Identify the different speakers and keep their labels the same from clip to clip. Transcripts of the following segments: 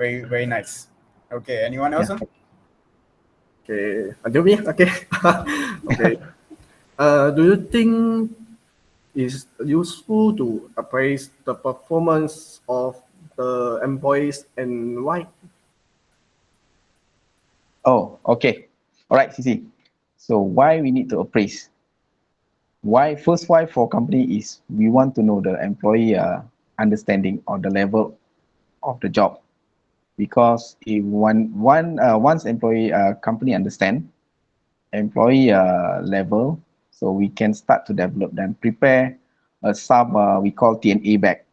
Speaker 1: Very nice. Okay, anyone else?
Speaker 2: Yeah. Okay, do me? Okay. Okay. Do you think it's useful to appraise the performance of the employees and why?
Speaker 3: Oh, okay. All right, CC. So why we need to appraise? Why for company is we want to know the employee understanding or the level of the job, because if once employee company understand employee level, so we can start to develop and prepare some we call TNA back,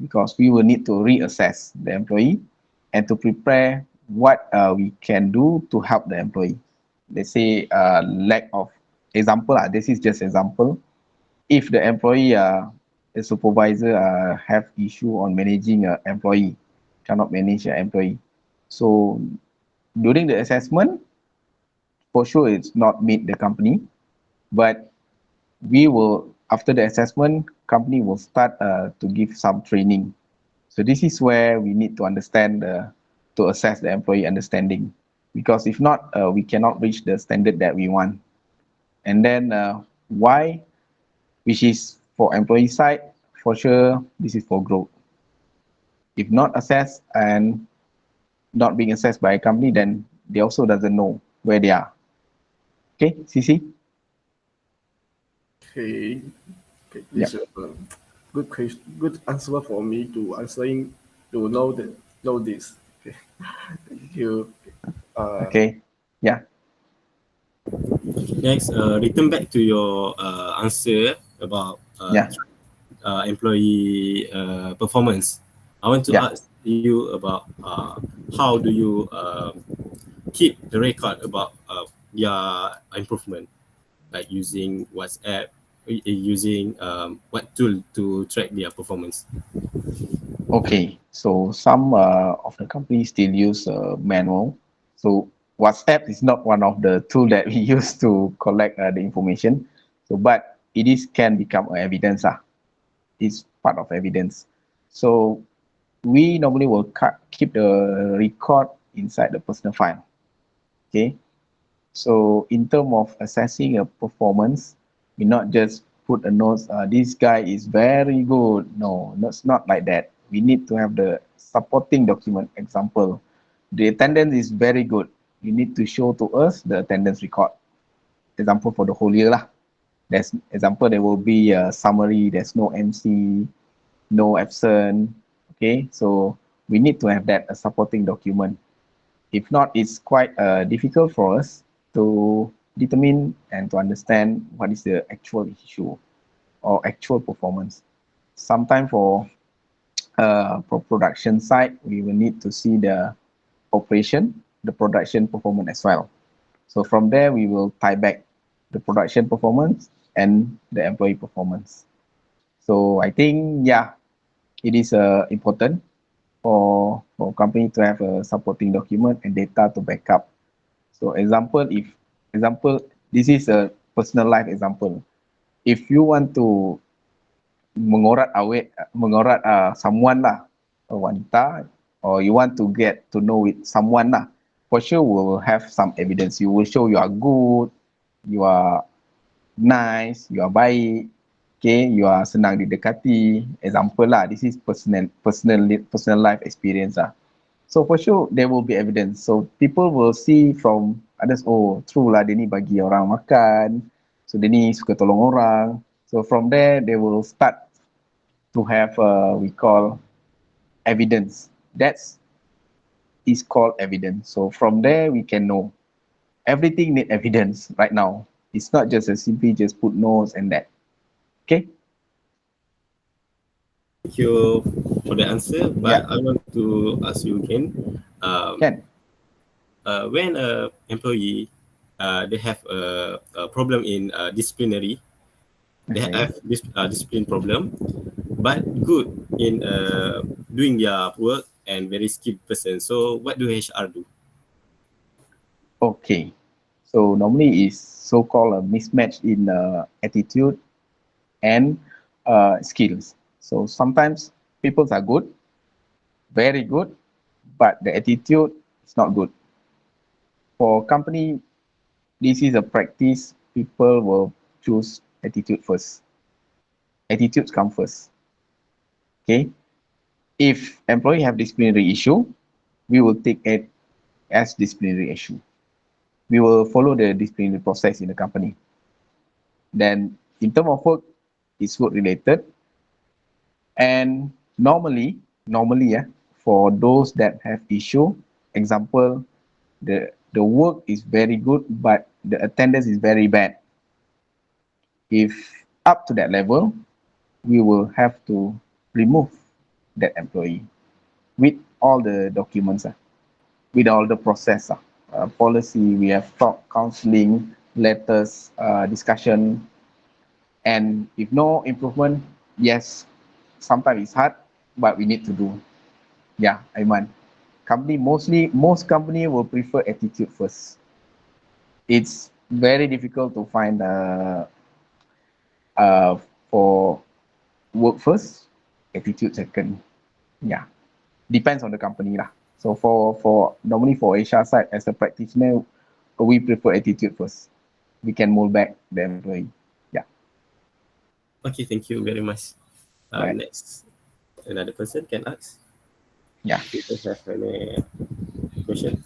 Speaker 3: because we will need to reassess the employee and to prepare what we can do to help the employee. Let's say lack of example, this is just example. If the employee, the supervisor have issue on managing an employee, cannot manage an employee. So during the assessment, for sure it's not meet the company, but we will, after the assessment, company will start to give some training. So this is where we need to understand to assess the employee understanding, because if not, we cannot reach the standard that we want. And then why, which is for employee side, for sure, this is for growth. If not assessed and not being assessed by a company, then they also doesn't know where they are. Okay, CC?
Speaker 2: Okay, this is a good question, good answer for me to answering to know this. Okay, thank you.
Speaker 3: Okay, yeah.
Speaker 4: Next, return back to your answer about employee performance. I want to ask you about how do you keep the record about your improvement, like using WhatsApp, using what tool to track their performance?
Speaker 3: Okay, so some of the companies still use manual. So WhatsApp is not one of the tool that we use to collect the information. So, but it is can become evidence. It's part of evidence. So we normally will keep the record inside the personal file. Okay, so in terms of assessing a performance, we not just put a note, this guy is very good. No, it's not like that. We need to have the supporting document. Example, the attendance is very good. You need to show to us the attendance record. Example for the whole year lah. There's example, there will be a summary, there's no MC, no absent. Okay, so we need to have that a supporting document. If not, it's quite difficult for us to determine and to understand what is the actual issue or actual performance. Sometimes for production side, we will need to see the operation, the production performance as well. So from there, we will tie back the production performance and the employee performance. So I think, yeah, it is important for company to have a supporting document and data to back up. So example, this is a personal life example. If you want to mengorat someone lah, a wanita, or you want to get to know with someone lah, for sure we will have some evidence. You will show you are good, you are nice, you are baik, okay, you are senang didekati. Example lah, this is personal life experience lah. So for sure there will be evidence. So people will see from others, oh true lah, dia ni bagi orang makan, so dia ni suka tolong orang. So from there they will start to have we call evidence. That's is called evidence. So from there we can know everything need evidence right now. It's not just a simply just put notes and that. Okay.
Speaker 4: Thank you for the answer, but I want to ask you again. When an employee they have a problem in disciplinary, they have this discipline problem, but good in doing their work and very skilled person. So what do HR do?
Speaker 3: Okay, so normally is so-called a mismatch in attitude and skills. So sometimes people are good, very good, but the attitude is not good. For company, this is a practice. People will choose attitude first. Attitudes come first. Okay. If employee have disciplinary issue, we will take it as disciplinary issue. We will follow the disciplinary process in the company. Then in terms of work, it's work related. And normally, for those that have issue, example, the work is very good, but the attendance is very bad. If up to that level, we will have to remove that employee with all the documents, with all the process, policy, we have talk, counseling, letters, discussion, and if no improvement, yes, sometimes it's hard, but we need to do. Yeah, Aiman. Most company will prefer attitude first. It's very difficult to find for work first, attitude second. Yeah, depends on the company lah. So for normally for HR side, as a practitioner, we prefer attitude first. We can mold back the employee. Yeah.
Speaker 4: Okay, thank you very much.
Speaker 3: Right.
Speaker 4: Next, another person can ask.
Speaker 3: Yeah.
Speaker 4: Do you have any question?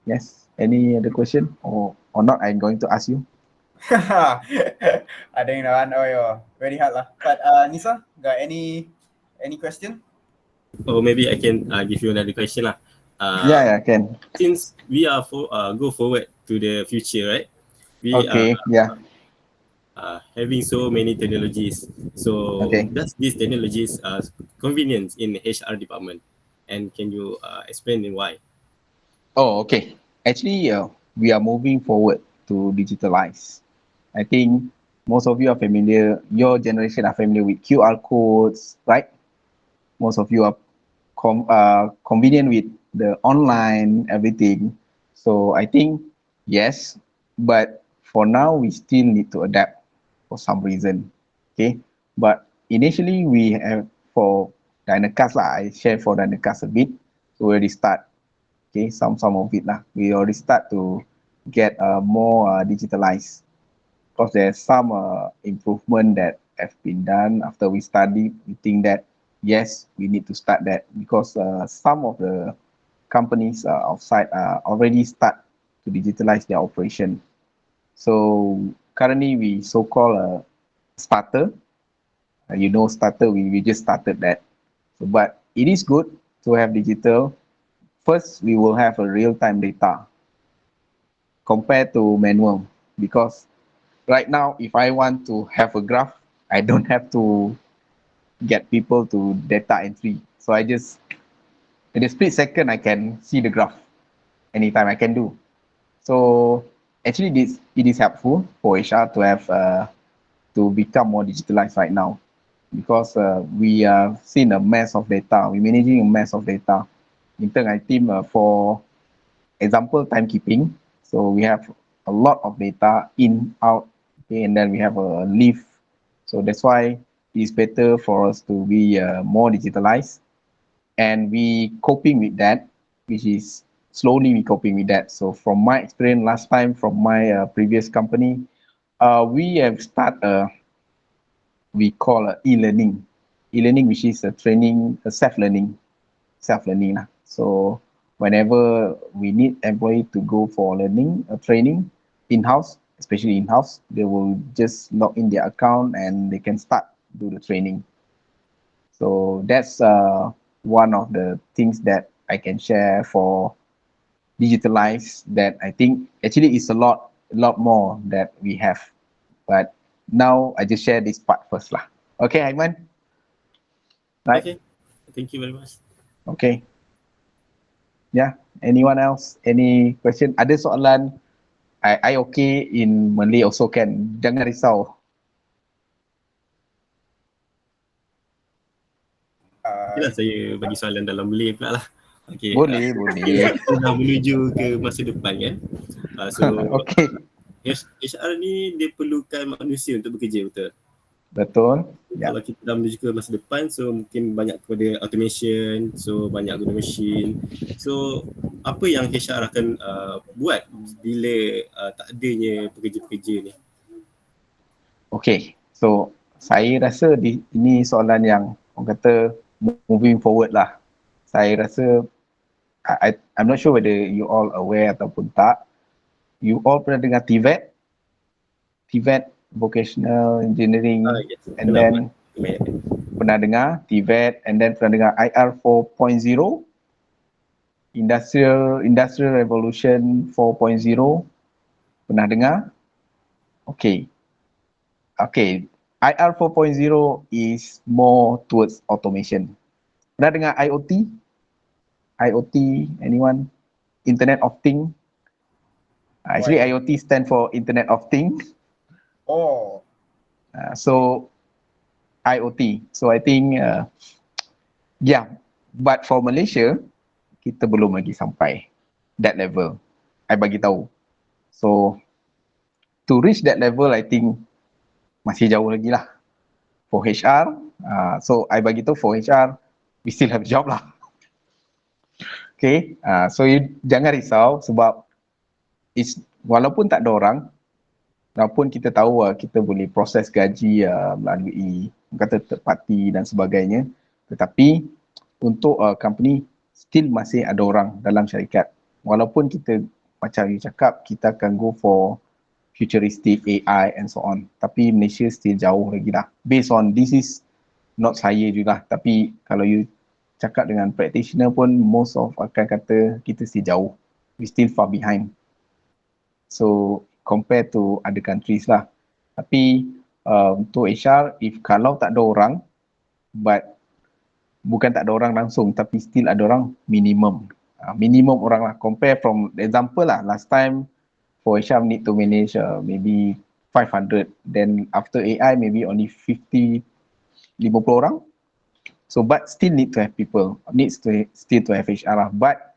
Speaker 3: Yes. Any other question or not? I'm going to ask you.
Speaker 1: I think that one, very hard lah. But Nisa, got any question?
Speaker 4: Or maybe I can give you another question lah.
Speaker 3: Yeah, can.
Speaker 4: Since we are go forward to the future, right? We
Speaker 3: Okay. Yeah.
Speaker 4: having so many technologies. So
Speaker 3: Okay.
Speaker 4: does these technologies convenience in the HR department? And can you explain why?
Speaker 3: Oh, okay. Actually, we are moving forward to digitalize. I think most of you are familiar, your generation are familiar with QR codes, right? Most of you are convenient with the online, everything. So I think, yes, but for now, we still need to adapt for some reason, okay? But initially, we have for Dynacast, I share for Dynacast a bit, so we already start, okay, some of it lah. We already start to get more digitalized, because there's some improvement that have been done after we study. We think that yes, we need to start that, because some of the companies outside already start to digitalize their operation. So currently we so-called a starter. Starter, we just started that. So, but it is good to have digital. First, we will have a real-time data compared to manual, because right now, if I want to have a graph, I don't have to get people to data entry. So I just, in a split second, I can see the graph anytime I can do. So actually, it is helpful for HR to have to become more digitalized right now, because we have seen a mass of data. We're managing a mass of data. Internal team for example, timekeeping. So we have a lot of data in, out, okay, and then we have a leave. So that's why it's better for us to be more digitalized, and we coping with that, which is slowly we coping with that. So from my experience last time, from my previous company, we have started we call e-learning, which is a training, self-learning lah. So whenever we need employee to go for learning, training in-house, especially in-house, they will just log in their account and they can start do the training. So that's one of the things that I can share for digitalize, that I think actually is a lot more that we have. But now I just share this part first lah. Okay, Aiman? Right?
Speaker 4: Okay, thank you very much.
Speaker 3: Okay. Yeah, anyone else? Any question? Ada soalan? I okay in Malay also can. Jangan risau.
Speaker 4: Okeylah, saya bagi soalan dalam Malay pula lah. Okay.
Speaker 3: Boleh.
Speaker 4: Kita dah menuju ke masa depan kan. So
Speaker 3: Okay.
Speaker 4: HR ni dia perlukan manusia untuk bekerja, betul?
Speaker 3: Betul. Ya.
Speaker 4: Kalau kita dah menuju ke masa depan, so mungkin banyak kepada automation, so banyak guna mesin. So apa yang HR akan buat bila tak adanya pekerja-pekerja ni?
Speaker 3: Okay, so saya rasa ini soalan yang orang kata moving forward lah. Saya rasa I'm not sure whether you all aware ataupun tak. You all pernah dengar TVET? TVET, Vocational Engineering,
Speaker 4: Yes.
Speaker 3: and then pernah dengar TVET, and then pernah dengar IR 4.0, Industrial Revolution 4.0, pernah dengar? Okay. IR 4.0 is more towards automation. Pernah dengar IoT? IoT, anyone? Internet of Things? Actually, IoT stand for Internet of Things.
Speaker 1: Oh.
Speaker 3: So IoT. So I think but for Malaysia kita belum lagi sampai that level. I bagi tahu. So to reach that level, I think masih jauh lagi lah. For HR, so I bagi tahu for HR, we still have job lah. Okay, so you jangan risau sebab walaupun tak ada orang, walaupun kita tahu kita boleh proses gaji melalui kata third party dan sebagainya, tetapi untuk company still masih ada orang dalam syarikat. Walaupun kita macam you cakap, kita akan go for futuristic AI and so on, tapi Malaysia still jauh lagi lah. Based on this is not saya juga, tapi kalau you cakap dengan practitioner pun most of akan kata kita still jauh, we still far behind. So compared to other countries lah. Tapi untuk HR, kalau tak ada orang, but bukan tak ada orang langsung, tapi still ada orang minimum orang lah. Compare from example lah, last time for HR need to manage maybe 500, then after AI maybe only 50 orang. So but still need to have people, still to have HR lah. But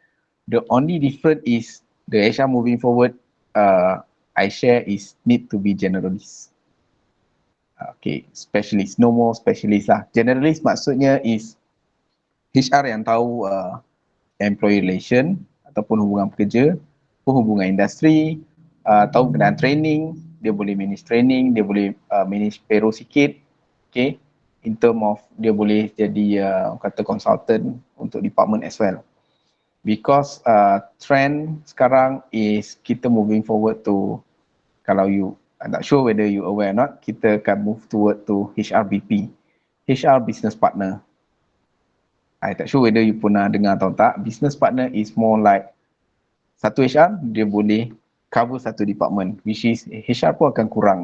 Speaker 3: the only difference is the HR moving forward, I share is need to be generalist. Okay, specialist, no more specialist lah. Generalist maksudnya is HR yang tahu employee relation ataupun hubungan pekerja, hubungan industri, tahu kenaan training, dia boleh manage training, dia boleh manage payroll sikit, okay. In term of dia boleh jadi kata consultant untuk department as well. Because trend sekarang is kita moving forward to, kalau I'm not sure whether you aware or not, kita akan move toward to HRBP, HR Business Partner. I tak sure whether you pernah dengar atau tak. Business Partner is more like satu HR, dia boleh cover satu department, which is HR pun akan kurang.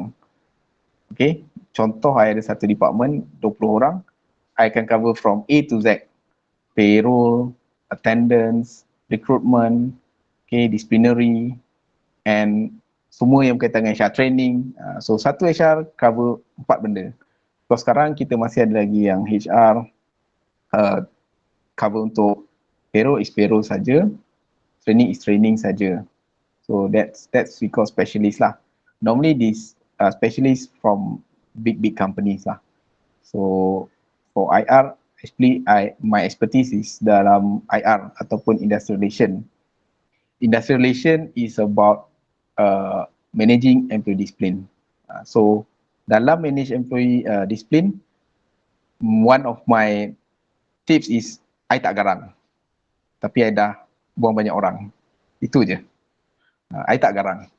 Speaker 3: Okay, contoh I ada satu department, 20 orang, I can cover from A to Z. Payroll, attendance, recruitment, okay, disciplinary, and semua yang berkaitan dengan HR training. So satu HR cover 4 benda. So sekarang kita masih ada lagi yang HR cover untuk payroll is payroll saja, training is training saja. So that's we call specialist lah. Normally this specialist from big companies lah. So for IR, actually my expertise is dalam IR ataupun industrial relation. Industrial relation is about managing employee discipline. So dalam manage employee discipline, one of my tips is I tak garang, tapi I dah buang banyak orang. Itu je. I tak garang.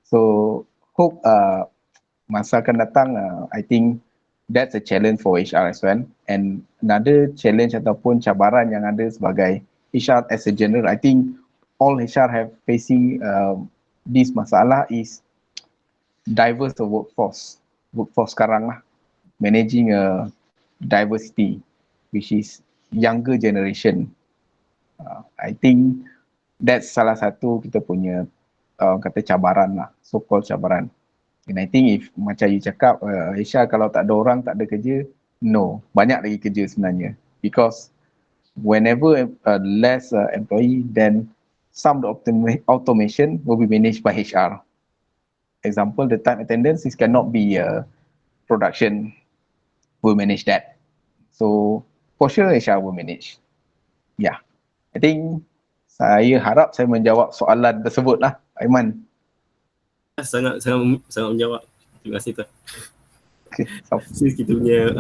Speaker 3: So hope masa akan datang, I think that's a challenge for HR as well. And another challenge ataupun cabaran yang ada sebagai HR as a general, I think all HR have facing this masalah is diverse the workforce sekarang lah, managing a diversity which is younger generation. I think that's salah satu kita punya kata cabaran lah, so called cabaran. And I think if macam you cakap, HR kalau tak ada orang, tak ada kerja, no, banyak lagi kerja sebenarnya. Because whenever less employee, then some of the automation will be managed by HR. Example, the time attendance is cannot be production will manage that. So for sure HR will manage. Yeah, I think saya harap saya menjawab soalan tersebut lah, Aiman.
Speaker 4: Sangat menjawab. Terima kasih Tuan.
Speaker 3: Okay, so,
Speaker 4: Since kita punya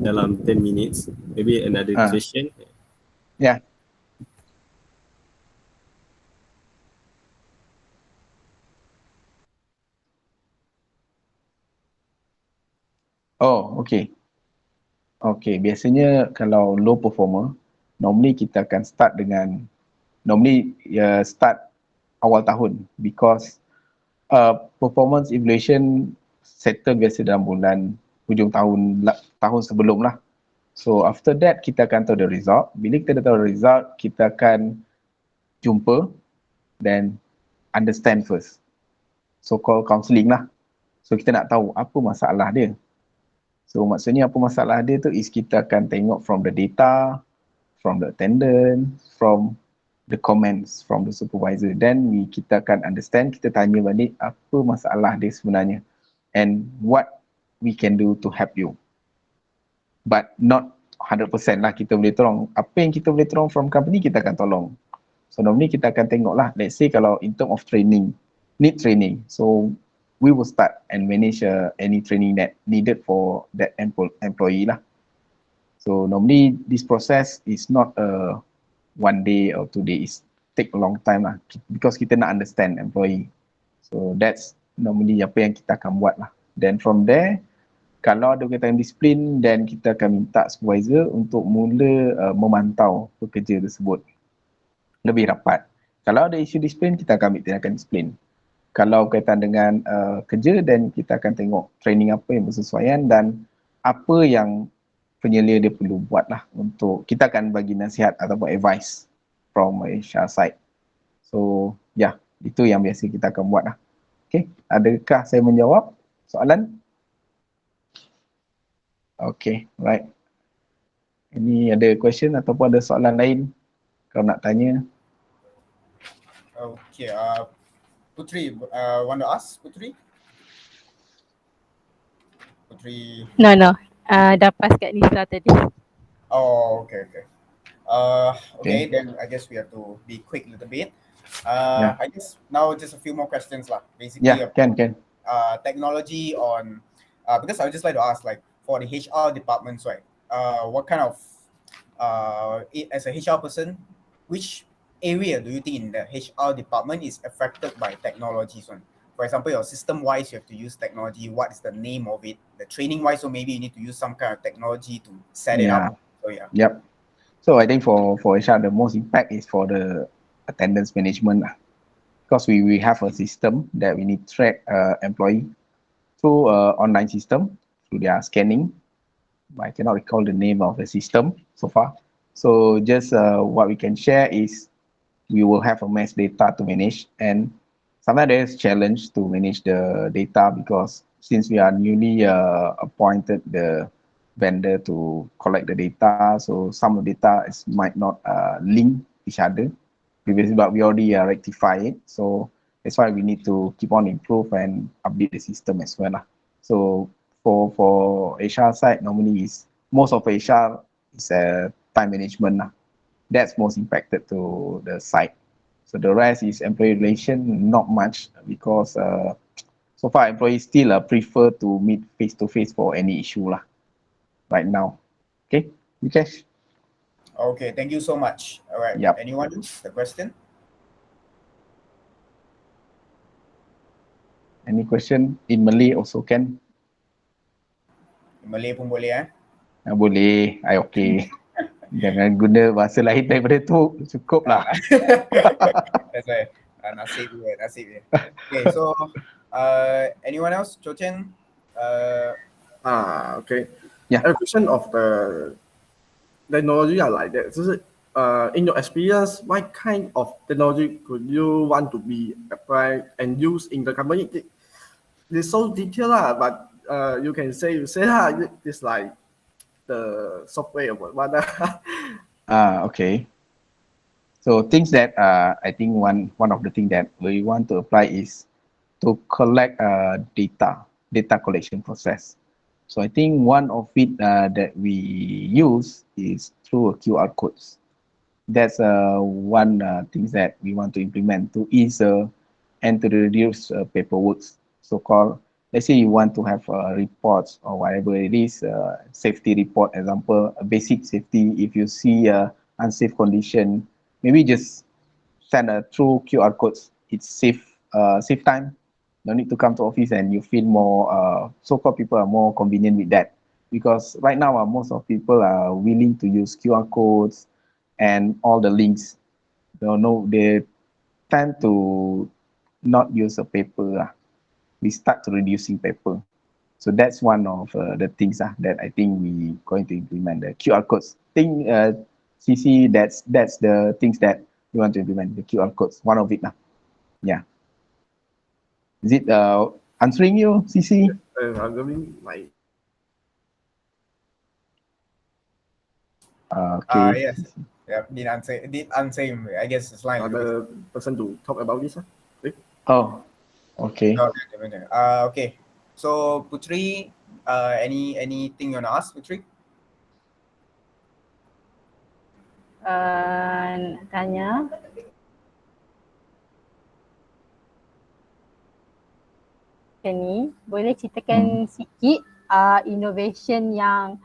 Speaker 4: dalam 10 minutes, maybe another question.
Speaker 3: Yeah. Oh, okay. Okay, biasanya kalau low performer, normally kita akan start dengan, start awal tahun because performance evaluation settle biasa dalam bulan hujung tahun sebelum lah. So after that kita akan tahu the result. Bila kita dah tahu the result, kita akan jumpa then understand first. So call counselling lah. So kita nak tahu apa masalah dia. So maksudnya apa masalah dia tu is kita akan tengok from the data, from the attendant, from the comments from the supervisor. Then kita akan understand, kita tanya balik apa masalah dia sebenarnya and what we can do to help you. But not 100% lah kita boleh tolong. Apa yang kita boleh tolong from company, kita akan tolong. So normally kita akan tengok lah, let's say kalau in term of training, need training. So we will start and manage any training that needed for that employee lah. So normally this process is not a 1 day or 2 days, take a long time lah because kita nak understand employee. So that's normally apa yang kita akan buat lah. Then from there, kalau ada berkaitan disiplin, then kita akan minta supervisor untuk mula memantau pekerja tersebut lebih rapat. Kalau ada isu disiplin, kita akan ambil tindakan disiplin. Kalau berkaitan dengan kerja, then kita akan tengok training apa yang bersesuaian dan apa yang penyelia dia perlu buat lah untuk, kita akan bagi nasihat ataupun advice from HR side. So yeah, itu yang biasa kita akan buat lah. Okay, adakah saya menjawab soalan? Okay, right. Ini ada question ataupun ada soalan lain kalau nak tanya?
Speaker 1: Okay, Puteri, want to ask, Puteri? Puteri.
Speaker 5: No. Dah pas kat NISA tadi.
Speaker 1: Oh, okay. Okay, then I guess we have to be quick a little bit. I guess now just a few more questions lah. Basically,
Speaker 3: can.
Speaker 1: Technology on, because I would just like to ask, like for the HR departments, right? What kind of, as a HR person, which area do you think in the HR department is affected by technologies? For example, your system-wise, you have to use technology. What is the name of it? The training-wise, so maybe you need to use some kind of technology to set it up. So yeah.
Speaker 3: Yep. So I think for HR, the most impact is for the attendance management, because we have a system that we need to track employee through online system through their scanning. I cannot recall the name of the system so far. So just what we can share is we will have a mass data to manage, and sometimes there is challenge to manage the data because since we are newly appointed the vendor to collect the data, so some of the data might not link each other previously, but we already rectify it. So that's why we need to keep on improve and update the system as well. So for HR side, normally is most of HR is time management. That's most impacted to the site. So the rest is employee relation, not much, because so far employees still prefer to meet face to face for any issue right now. Okay, Hrikesh.
Speaker 1: Okay, thank you so much. All right.
Speaker 3: Yep.
Speaker 1: Anyone else? The question?
Speaker 3: Any question in Malay also can?
Speaker 1: Malay pun boleh
Speaker 3: Boleh, okay. Jangan guna bahasa lain daripada tu, cukup lah.
Speaker 1: That's right. Nasib dia. Okay, so anyone else? Chochen?
Speaker 2: Okay.
Speaker 3: Yeah.
Speaker 2: A question of the technology are like that. So, in your experience, what kind of technology could you want to be applied and used in the company? It's so detailed, but you can say it's like the software or what.
Speaker 3: Okay. So things that I think one of the things that we want to apply is to collect data data collection process. So I think one of it that we use is through a QR codes. That's one things that we want to implement to ease and to reduce paperwork. So-called, let's say you want to have reports or whatever it is, safety report, example, a basic safety. If you see a unsafe condition, maybe just send a through QR codes. It's save time. No need to come to office, and you feel more, so-called people are more convenient with that. Because right now, most of people are willing to use QR codes and all the links. They tend to not use a paper. We start to reducing paper. So that's one of the things that I think we going to implement, the QR codes. CC, that's the things that we want to implement, the QR codes, one of it. Yeah. Is it answering you, CC?
Speaker 2: I'm doing my...
Speaker 3: Okay.
Speaker 1: Yes. Yeah, did answer him. I guess it's line.
Speaker 2: Other person to talk about this.
Speaker 3: Oh, okay.
Speaker 1: Okay. So Puteri, anything you wanna ask, Puteri?
Speaker 5: Nak tanya. Ni boleh ceritakan sikit innovation yang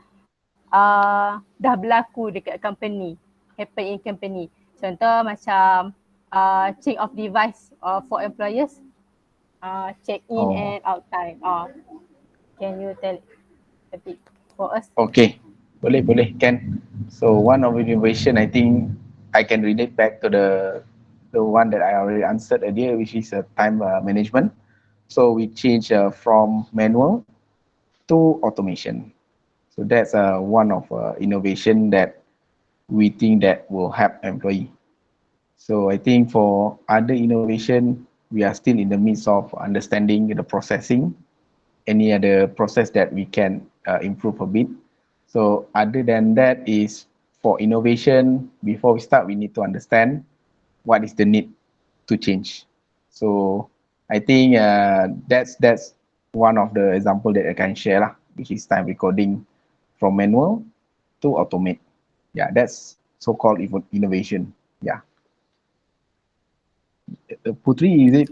Speaker 5: dah berlaku dekat company, happen in company. Contoh macam change of device for employers, check in and out time. Can you tell a bit for us?
Speaker 3: Okay, boleh, can. So one of innovation, I think I can relate back to the one that I already answered earlier, which is time management. So we change from manual to automation. So that's one of innovation that we think that will help employee. So I think for other innovation, we are still in the midst of understanding the processing, any other process that we can improve a bit. So other than that is for innovation, before we start, we need to understand what is the need to change. So I think that's one of the example that I can share, which is time recording from manual to automate. Yeah, that's so-called innovation. Yeah. Puteri, is it?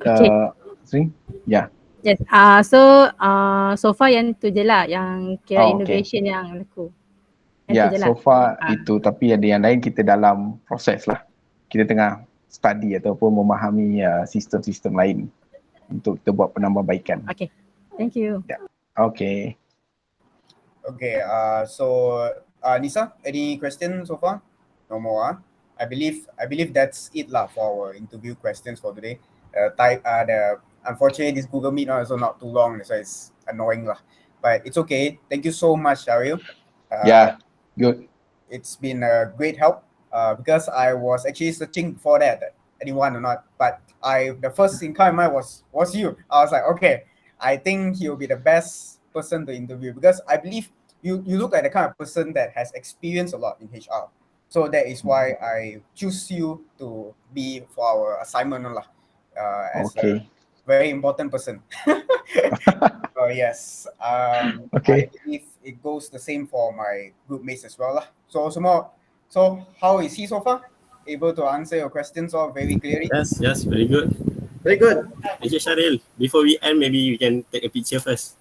Speaker 3: Yeah.
Speaker 5: Yes. So far yang tu je lah yang kira innovation yang laku.
Speaker 3: Ya, so far itu, tapi ada yang lain kita dalam proses lah. Kita tengah study ataupun memahami sistem-sistem lain untuk kita buat penambahbaikan.
Speaker 5: Okay, thank you.
Speaker 3: Yeah. Okay.
Speaker 1: Okay, so Nisa, any questions so far? No more. I believe that's it lah for our interview questions for today. Unfortunately, this Google Meet also not too long, so it's annoying lah. But it's okay. Thank you so much, Sharil.
Speaker 3: Yeah, good.
Speaker 1: It's been a great help because I was actually searching for that, anyone or not. But the first in mind was you. I was like, okay, I think he'll be the best person to interview because I believe you look like the kind of person that has experience a lot in HR. So that is why I choose you to be for our assignment as a very important person. Yes.
Speaker 3: Okay.
Speaker 1: I believe it goes the same for my group mates as well. So how is he so far? Able to answer your questions all very clearly?
Speaker 4: Yes, very good.
Speaker 2: Very good.
Speaker 4: Encik Sharil, before we end, maybe we can take a picture first.